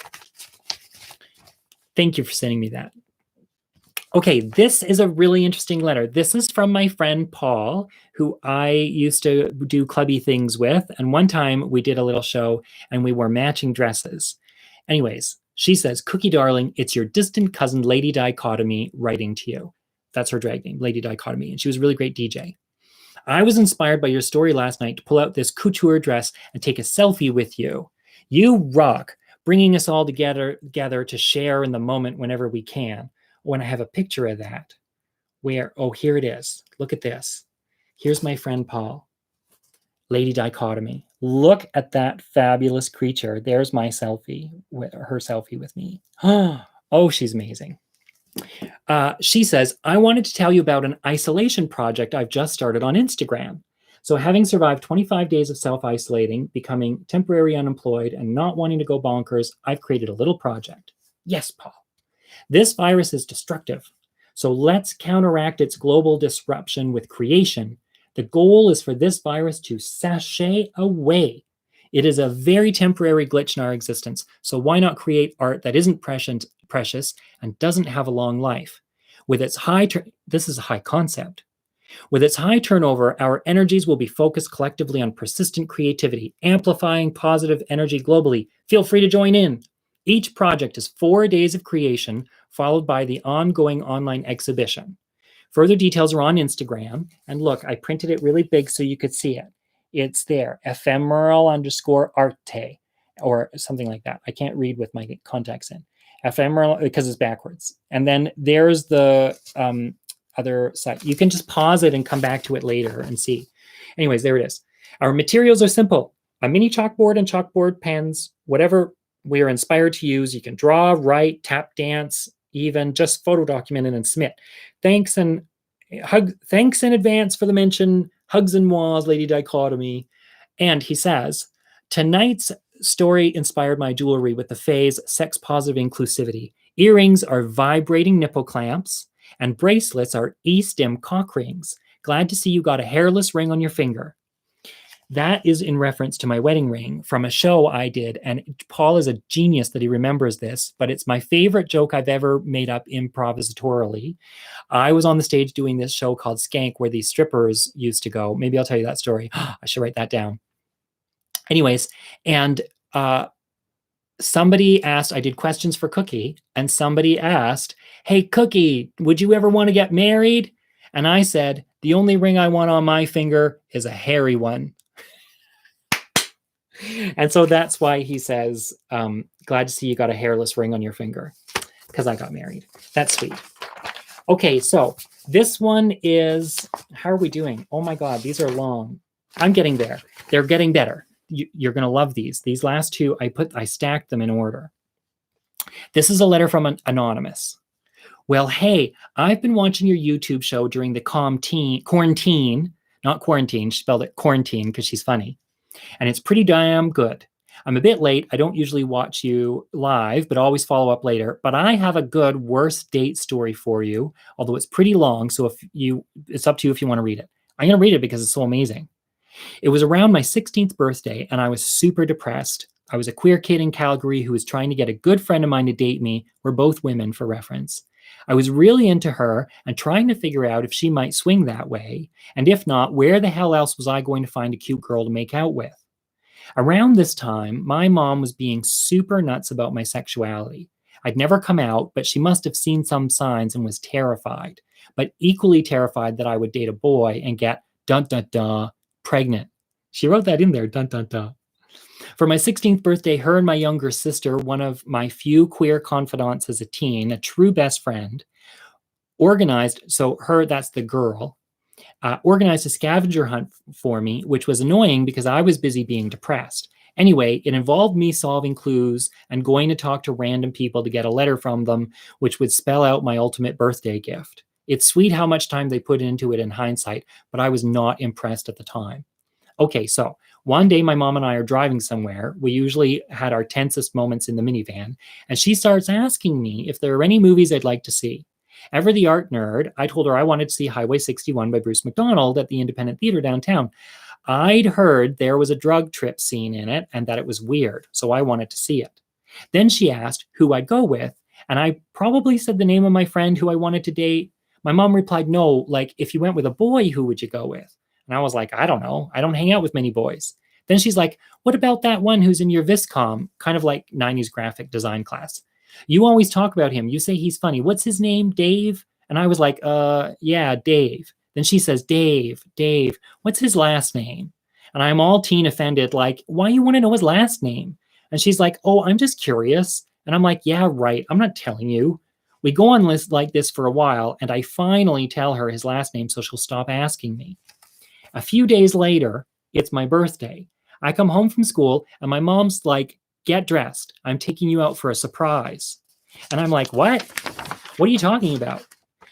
Thank you for sending me that. Okay, this is a really interesting letter. This is from my friend Paul, who I used to do clubby things with. And one time we did a little show and we wore matching dresses. Anyways, she says, Cookie darling, it's your distant cousin, Lady Dichotomy, writing to you. That's her drag name, Lady Dichotomy. And she was a really great DJ. I was inspired by your story last night to pull out this couture dress and take a selfie with you. You rock, bringing us all together to share in the moment whenever we can. When I have a picture of that, where, oh, here it is. Look at this. Here's my friend Paul, Lady Dichotomy. Look at that fabulous creature. There's my selfie, her selfie with me. Oh, she's amazing. She says, I wanted to tell you about an isolation project I've just started on Instagram. So having survived 25 days of self-isolating, becoming temporary unemployed, and not wanting to go bonkers, I've created a little project. Yes, Paul. This virus is destructive, so let's counteract its global disruption with creation. The goal is for this virus to sashay away. It is a very temporary glitch in our existence, so why not create art that isn't precious and doesn't have a long life? With its this is a high concept. With its high turnover, our energies will be focused collectively on persistent creativity, amplifying positive energy globally. Feel free to join in. Each project is 4 days of creation, followed by the ongoing online exhibition. Further details are on Instagram. And look, I printed it really big so you could see it. It's there, ephemeral_arte, or something like that. I can't read with my contacts in. Ephemeral, because it's backwards. And then there's the other side. You can just pause it and come back to it later and see. Anyways, there it is. Our materials are simple. A mini chalkboard and chalkboard pens, whatever we are inspired to use. You can draw, write, tap dance, even just photo document it and submit. Thanks in advance for the mention. Hugs and mois, Lady Dichotomy. And he says, tonight's story inspired my jewelry with the phase sex positive inclusivity. Earrings are vibrating nipple clamps and bracelets are e-stim cock rings. Glad to see you got a hairless ring on your finger. That is in reference to my wedding ring from a show I did. And Paul is a genius that he remembers this, but it's my favorite joke I've ever made up improvisatorily. I was on the stage doing this show called Skank where these strippers used to go. Maybe I'll tell you that story. I should write that down. Anyways, and somebody asked, I did questions for Cookie, and somebody asked, hey, Cookie, would you ever want to get married? And I said, the only ring I want on my finger is a hairy one. And so that's why he says, glad to see you got a hairless ring on your finger, because I got married. That's sweet. Okay, so this one is, how are we doing? Oh my God, these are long. I'm getting there. They're getting better. You're going to love these. These last two, I stacked them in order. This is a letter from an anonymous. Well, hey, I've been watching your YouTube show during the quarantine, not quarantine. She spelled it quarantine because she's funny. And it's pretty damn good. I'm a bit late. I don't usually watch you live, but always follow up later. But I have a good worst date story for you, although it's pretty long. So it's up to you if you want to read it. I'm going to read it because it's so amazing. It was around my 16th birthday, and I was super depressed. I was a queer kid in Calgary who was trying to get a good friend of mine to date me. We're both women, for reference. I was really into her and trying to figure out if she might swing that way, and if not, where the hell else was I going to find a cute girl to make out with? Around this time, my mom was being super nuts about my sexuality. I'd never come out, but she must have seen some signs and was terrified, but equally terrified that I would date a boy and get dun dun dun pregnant. She wrote that in there, dun dun dun. For my 16th birthday, her and my younger sister, one of my few queer confidants as a teen, a true best friend, organized, so her, that's the girl, organized a scavenger hunt for me, which was annoying because I was busy being depressed. Anyway, it involved me solving clues and going to talk to random people to get a letter from them, which would spell out my ultimate birthday gift. It's sweet how much time they put into it in hindsight, but I was not impressed at the time. Okay, so one day my mom and I are driving somewhere. We usually had our tensest moments in the minivan, and she starts asking me if there are any movies I'd like to see. Ever the art nerd, I told her I wanted to see Highway 61 by Bruce McDonald at the Independent Theater downtown. I'd heard there was a drug trip scene in it and that it was weird, so I wanted to see it. Then she asked who I'd go with, and I probably said the name of my friend who I wanted to date. My mom replied, no, like if you went with a boy, who would you go with? And I was like, I don't know. I don't hang out with many boys. Then she's like, what about that one who's in your Viscom, kind of like 90s graphic design class? You always talk about him. You say he's funny. What's his name? Dave? And I was like, yeah, Dave. Then she says, Dave, what's his last name? And I'm all teen offended, like, why you want to know his last name? And she's like, oh, I'm just curious. And I'm like, yeah, right. I'm not telling you. We go on list like this for a while, and I finally tell her his last name so she'll stop asking me. A few days later, it's my birthday. I come home from school, and my mom's like, get dressed. I'm taking you out for a surprise. And I'm like, what? What are you talking about?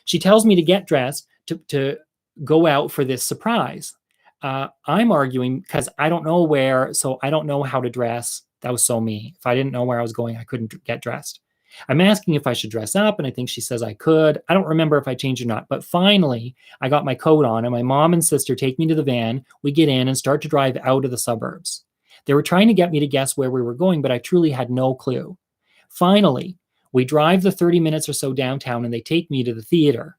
She tells me to get dressed to go out for this surprise. I'm arguing because I don't know where, so I don't know how to dress. That was so me. If I didn't know where I was going, I couldn't get dressed. I'm asking if I should dress up, and I think she says I could. I don't remember if I changed or not, but finally I got my coat on, and my mom and sister take me to the van. We get in and start to drive out of the suburbs. They were trying to get me to guess where we were going, but I truly had no clue. Finally, we drive the 30 minutes or so downtown, and they take me to the theater.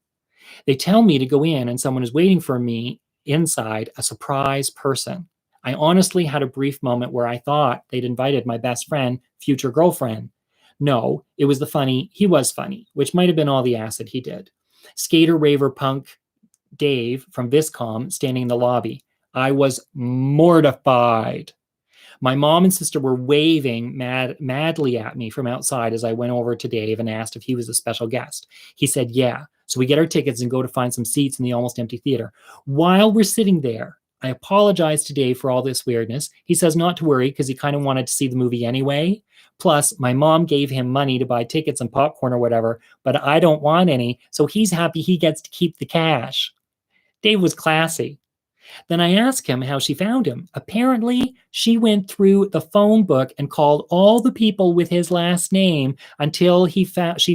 They tell me to go in, and someone is waiting for me inside, a surprise person. I honestly had a brief moment where I thought they'd invited my best friend, future girlfriend. No, it was he was funny, which might have been all the acid he did. Skater, raver, punk Dave from Viscom standing in the lobby. I was mortified. My mom and sister were waving madly at me from outside as I went over to Dave and asked if he was a special guest. He said, yeah. So we get our tickets and go to find some seats in the almost empty theater. While we're sitting there, I apologize to Dave for all this weirdness. He says not to worry because he kind of wanted to see the movie anyway. Plus, my mom gave him money to buy tickets and popcorn or whatever, but I don't want any, so he's happy he gets to keep the cash. Dave was classy. Then I asked him how she found him. Apparently, she went through the phone book and called all the people with his last name until she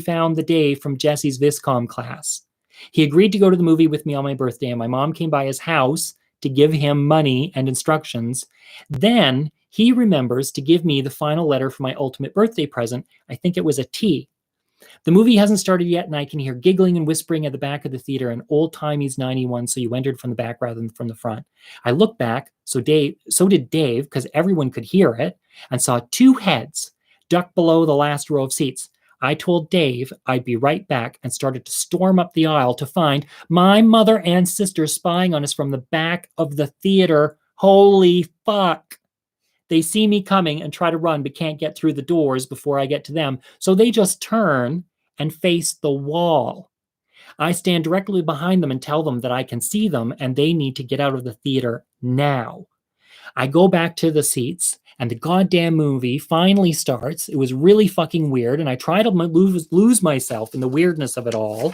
found the Dave from Jesse's Viscom class. He agreed to go to the movie with me on my birthday, and my mom came by his house to give him money and instructions. Then he remembers to give me the final letter for my ultimate birthday present. I think it was a T. The movie hasn't started yet, and I can hear giggling and whispering at the back of the theater, and old timey's 91, so you entered from the back rather than from the front. I looked back, so did Dave, because everyone could hear it, and saw two heads ducked below the last row of seats. I told Dave I'd be right back and started to storm up the aisle to find my mother and sister spying on us from the back of the theater. Holy fuck. They see me coming and try to run, but can't get through the doors before I get to them. So they just turn and face the wall. I stand directly behind them and tell them that I can see them and they need to get out of the theater now. I go back to the seats and the goddamn movie finally starts. It was really fucking weird, and I try to lose myself in the weirdness of it all.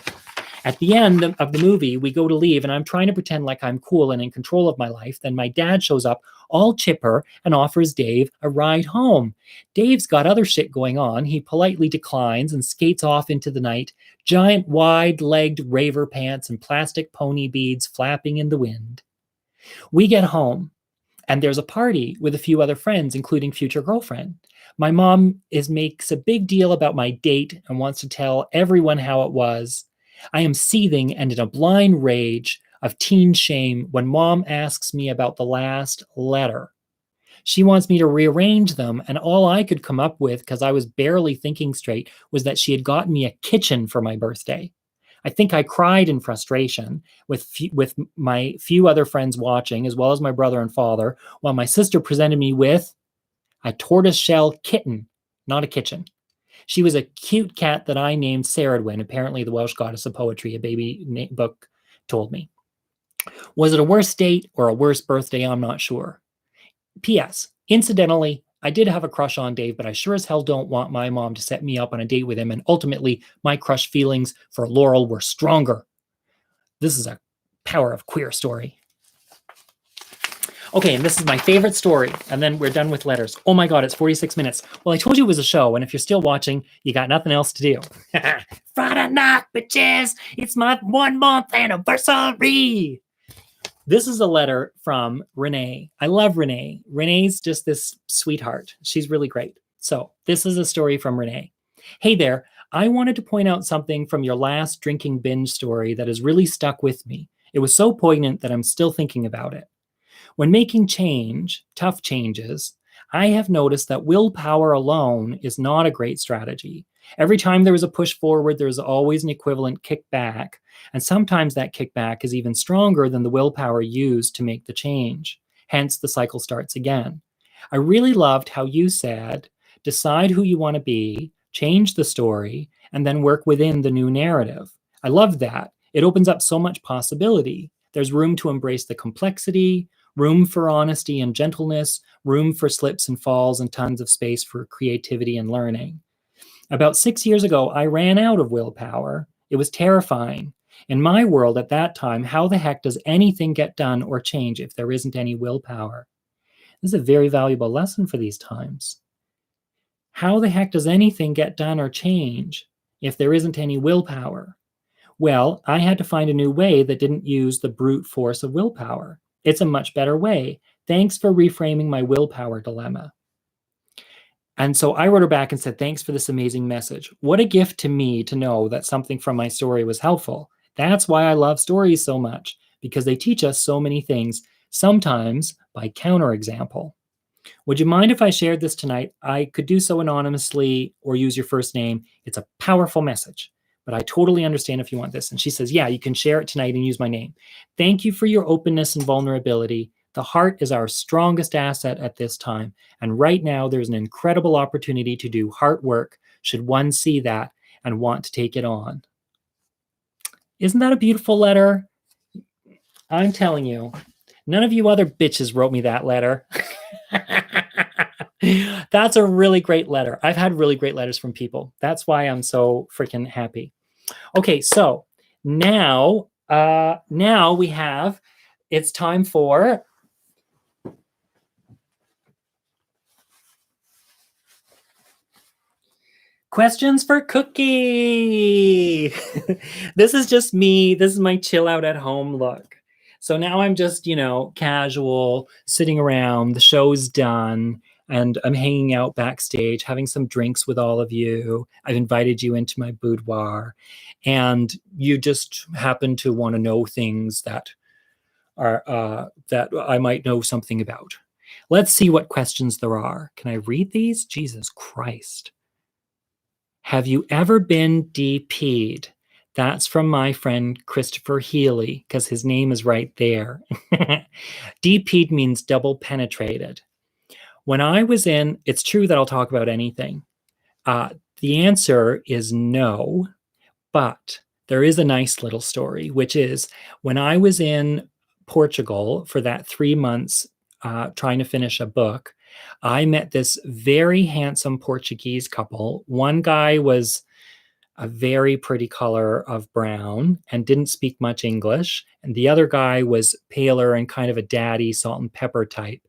At the end of the movie, we go to leave, and I'm trying to pretend like I'm cool and in control of my life. Then my dad shows up, all chipper, and offers Dave a ride home. Dave's got other shit going on. He politely declines and skates off into the night, giant wide-legged raver pants and plastic pony beads flapping in the wind. We get home. And there's a party with a few other friends, including future girlfriend. My mom makes a big deal about my date and wants to tell everyone how it was. I am seething and in a blind rage of teen shame when mom asks me about the last letter. She wants me to rearrange them, and all I could come up with, because I was barely thinking straight, was that she had gotten me a kitchen for my birthday. I think I cried in frustration with my few other friends watching, as well as my brother and father, while my sister presented me with a tortoiseshell kitten, not a kitchen. She was a cute cat that I named Ceridwen, apparently the Welsh goddess of poetry, a baby book told me. Was it a worse date or a worse birthday? I'm not sure. P.S. Incidentally, I did have a crush on Dave, but I sure as hell don't want my mom to set me up on a date with him, and ultimately, my crush feelings for Laurel were stronger. This is a power of queer story. Okay, and this is my favorite story, and then we're done with letters. Oh my god, it's 46 minutes. Well, I told you it was a show, and if you're still watching, you got nothing else to do. Friday night, bitches! It's my 1 month anniversary! This is a letter from Renee. I love Renee. Renee's just this sweetheart. She's really great. So this is a story from Renee. Hey there. I wanted to point out something from your last drinking binge story that has really stuck with me. It was so poignant that I'm still thinking about it. When making change, tough changes, I have noticed that willpower alone is not a great strategy. Every time there is a push forward, there's always an equivalent kickback. And sometimes that kickback is even stronger than the willpower used to make the change. Hence, the cycle starts again. I really loved how you said, decide who you want to be, change the story, and then work within the new narrative. I love that. It opens up so much possibility. There's room to embrace the complexity, room for honesty and gentleness, room for slips and falls, and tons of space for creativity and learning. About 6 years ago, I ran out of willpower. It was terrifying. In my world at that time, how the heck does anything get done or change if there isn't any willpower? This is a very valuable lesson for these times. How the heck does anything get done or change if there isn't any willpower? Well, I had to find a new way that didn't use the brute force of willpower. It's a much better way. Thanks for reframing my willpower dilemma. And so I wrote her back and said, thanks for this amazing message. What a gift to me to know that something from my story was helpful. That's why I love stories so much, because they teach us so many things, sometimes by counterexample. Would you mind if I shared this tonight? I could do so anonymously or use your first name. It's a powerful message, but I totally understand if you want this. And she says, yeah, you can share it tonight and use my name. Thank you for your openness and vulnerability. The heart is our strongest asset at this time. And right now, there's an incredible opportunity to do heart work should one see that and want to take it on. Isn't that a beautiful letter? I'm telling you, none of you other bitches wrote me that letter. That's a really great letter. I've had really great letters from people. That's why I'm so freaking happy. Okay, so now we have, it's time for questions for Cookie. This is just me. This is my chill out at home look. So now I'm just, casual, sitting around. The show's done, and I'm hanging out backstage, having some drinks with all of you. I've invited you into my boudoir, and you just happen to want to know things that are that I might know something about. Let's see what questions there are. Can I read these? Jesus Christ. Have you ever been DP'd? That's from my friend Christopher Healy, because his name is right there. DP'd means double penetrated. When I was in, it's true that I'll talk about anything. The answer is no, but there is a nice little story, which is when I was in Portugal for that 3 months trying to finish a book, I met this very handsome Portuguese couple. One guy was a very pretty color of brown and didn't speak much English. And the other guy was paler and kind of a daddy salt and pepper type.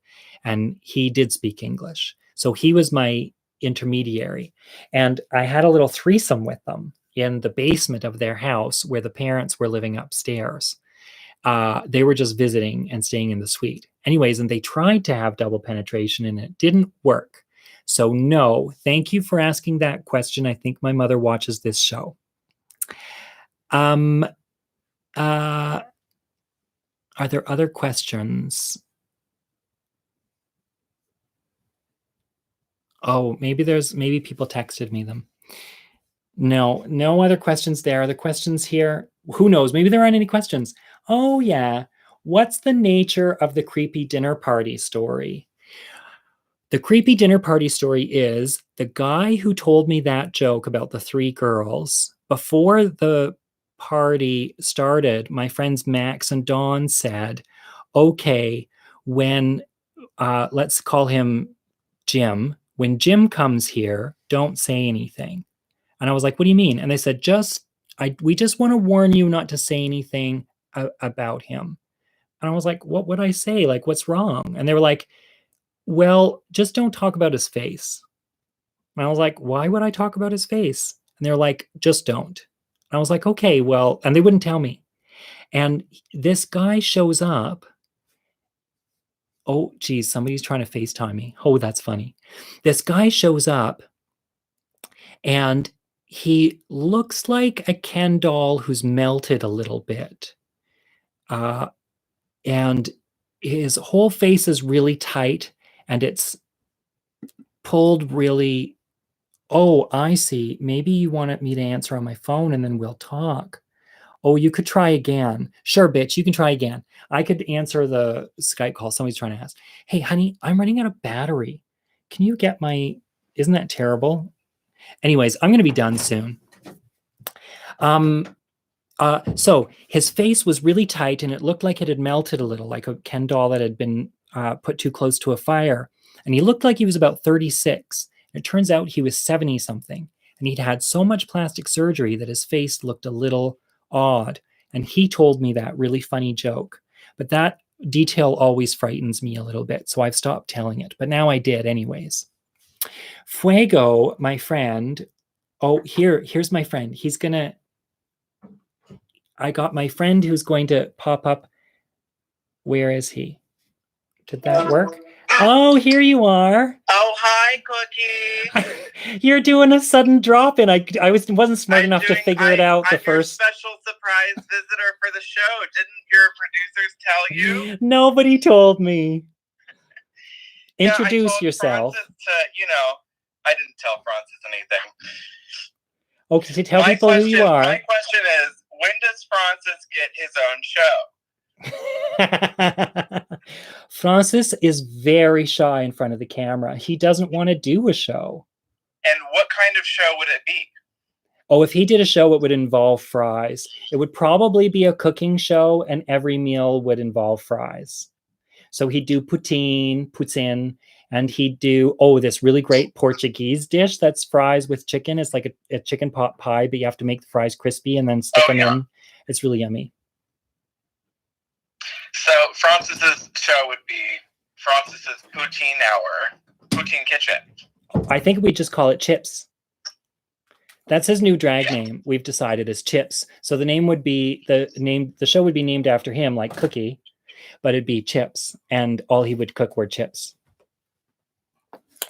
And he did speak English. So he was my intermediary. And I had a little threesome with them in the basement of their house where the parents were living upstairs. They were just visiting and staying in the suite. Anyways, and they tried to have double penetration and it didn't work. So no, thank you for asking that question. I think my mother watches this show. Are there other questions? Oh, maybe people texted me them. No other questions there. Are the questions here? Who knows? Maybe there aren't any questions. Oh yeah. What's the nature of the creepy dinner party story? The creepy dinner party story is the guy who told me that joke about the 3 girls. Before the party started, my friends Max and Dawn said, okay, when, let's call him Jim, when Jim comes here, don't say anything. And I was like, what do you mean? And they said, we just want to warn you not to say anything about him. And I was like, what would I say? Like, what's wrong? And they were like, well, just don't talk about his face. And I was like, why would I talk about his face? And they're like, just don't. And I was like, okay, well, and they wouldn't tell me. And this guy shows up. Oh, geez, somebody's trying to FaceTime me. Oh, that's funny. This guy shows up and he looks like a Ken doll who's melted a little bit. And his whole face is really tight and it's pulled really. Oh, I see. Maybe you wanted me to answer on my phone and then we'll talk. Oh, you could try again. Sure, bitch, you can try again. I could answer the Skype call. Somebody's trying to ask. Hey, honey, I'm running out of battery. Can you get my... Isn't that terrible? Anyways, I'm going to be done soon. So his face was really tight and it looked like it had melted a little, like a Ken doll that had been put too close to a fire. And he looked like he was about 36. It turns out he was 70-something. And he'd had so much plastic surgery that his face looked a little odd. And he told me that really funny joke. But that detail always frightens me a little bit. So I've stopped telling it. But now I did anyways. Fuego, my friend. Oh, here's my friend. He's going to... I got my friend who's going to pop up. Where is he? Did that work? Oh, here you are. Oh, hi, Cookie. You're doing a sudden drop in. I wasn't smart enough to figure it out the first. I'm your special surprise visitor for the show. Didn't your producers tell you? Nobody told me. Yeah, Introduce yourself. I didn't tell Francis anything. Okay, to tell people who you are. My question is, when does Francis get his own show? Francis is very shy in front of the camera. He doesn't want to do a show. And what kind of show would it be? Oh, if he did a show, it would involve fries. It would probably be a cooking show, and every meal would involve fries. So he'd do poutine, and he'd do, this really great Portuguese dish that's fries with chicken. It's like a chicken pot pie, but you have to make the fries crispy and then stick them in. It's really yummy. So Francis's show would be Francis's Poutine Hour, Poutine Kitchen. I think we just call it Chips. That's his new drag name. We've decided is Chips. So the name would be the show would be named after him, like Cookie, but it'd be Chips, and all he would cook were chips.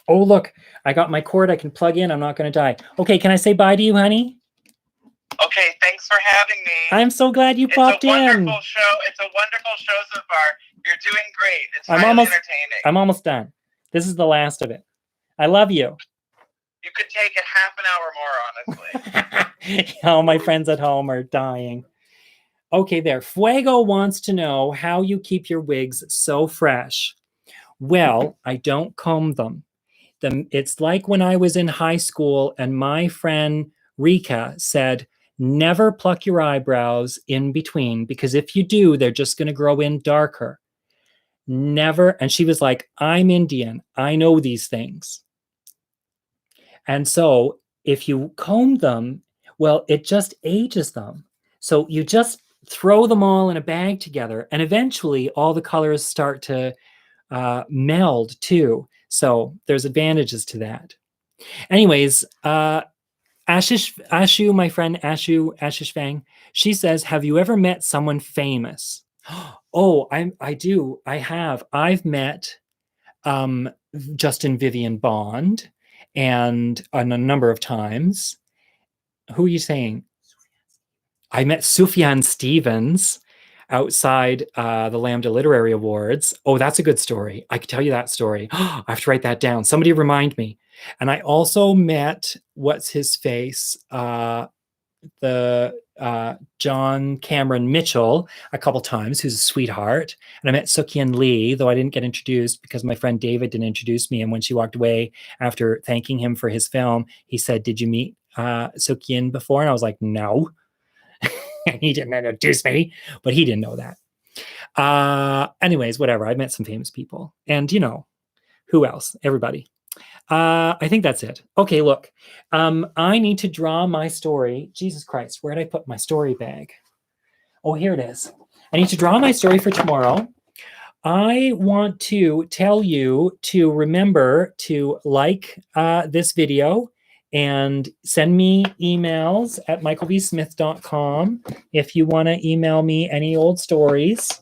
Oh, look, I got my cord I can plug in. I'm not going to die. Okay, can I say bye to you, honey? Okay, thanks for having me. I'm so glad you popped in. It's a wonderful show so far. You're doing great. It's highly entertaining. I'm almost done. This is the last of it. I love you. You could take it half an hour more, honestly. All my friends at home are dying. Okay, there. Fuego wants to know how you keep your wigs so fresh. Well, I don't comb them. It's like when I was in high school and my friend Rika said, never pluck your eyebrows in between, because if you do, they're just going to grow in darker. Never. And she was like, I'm Indian. I know these things. And so if you comb them, well, it just ages them. So you just throw them all in a bag together, and eventually all the colors start to meld too. So there's advantages to that. Anyways, Ashu, my friend Ashu Fang, she says, have you ever met someone famous? Oh, I do. I've met Justin Vivian Bond and a number of times. Who are you saying? I met Sufjan Stevens outside the Lambda Literary Awards. Oh, that's a good story. I could tell you that story. I have to write that down. Somebody remind me. And I also met what's his face, the John Cameron Mitchell a couple times, who's a sweetheart. And I met Sukyin Lee, though I didn't get introduced because my friend David didn't introduce me. And when she walked away after thanking him for his film, he said, "Did you meet Sukyin before?" And I was like, "No." And he didn't introduce me, but he didn't know that. Anyways, whatever. I met some famous people. And who else? Everybody. I think that's it. Okay, look. I need to draw my story. Jesus Christ, where did I put my story bag? Oh, here it is. I need to draw my story for tomorrow. I want to tell you to remember to like this video and send me emails at michaelvsmith.com if you want to email me any old stories.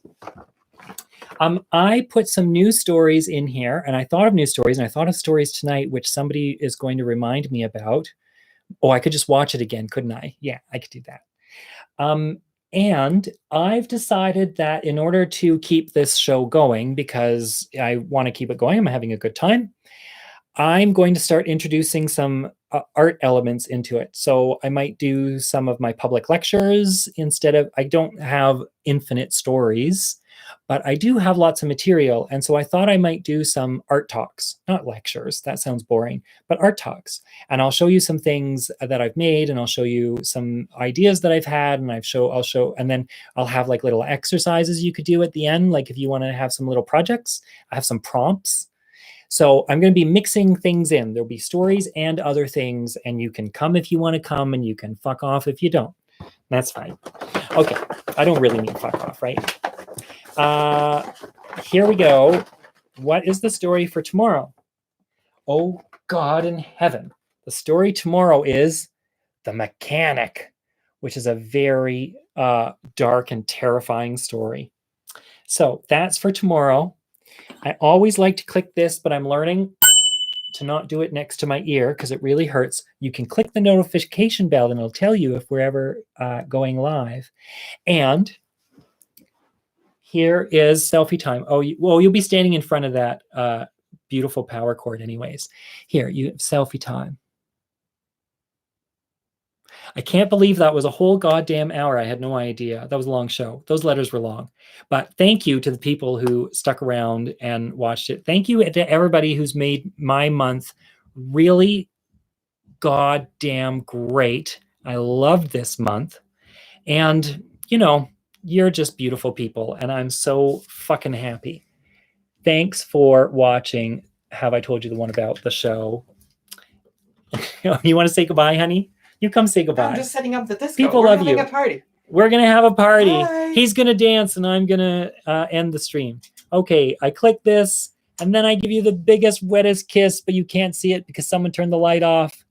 I put some news stories in here, and I thought of news stories, and I thought of stories tonight, which somebody is going to remind me about. Oh, I could just watch it again, couldn't I? Yeah, I could do that. And I've decided that in order to keep this show going, because I want to keep it going, I'm having a good time, I'm going to start introducing some art elements into it. So I might do some of my public lectures instead of, I don't have infinite stories, but I do have lots of material. And so I thought I might do some art talks, not lectures. That sounds boring, but art talks. And I'll show you some things that I've made, and I'll show you some ideas that I've had, and I'll show, and then I'll have like little exercises you could do at the end. Like if you want to have some little projects, I have some prompts. So I'm going to be mixing things in. There'll be stories and other things, and you can come if you want to come, and you can fuck off if you don't. That's fine. Okay, I don't really mean fuck off, right? Here we go. What is the story for tomorrow? Oh, God in heaven. The story tomorrow is The Mechanic, which is a very dark and terrifying story. So that's for tomorrow. I always like to click this, but I'm learning to not do it next to my ear because it really hurts. You can click the notification bell and it'll tell you if we're ever going live. And here is selfie time. Oh, you'll be standing in front of that beautiful power cord anyways. Here, you have selfie time. I can't believe that was a whole goddamn hour. I had no idea. That was a long show. Those letters were long. But thank you to the people who stuck around and watched it. Thank you to everybody who's made my month really goddamn great. I loved this month. And, you're just beautiful people. And I'm so fucking happy. Thanks for watching Have I Told You the One About the show. You want to say goodbye, honey? You come say goodbye. I'm just setting up the disco. People We're love having you. a party. We're going to have a party. Bye. He's going to dance and I'm going to end the stream. Okay, I click this and then I give you the biggest, wettest kiss, but you can't see it because someone turned the light off.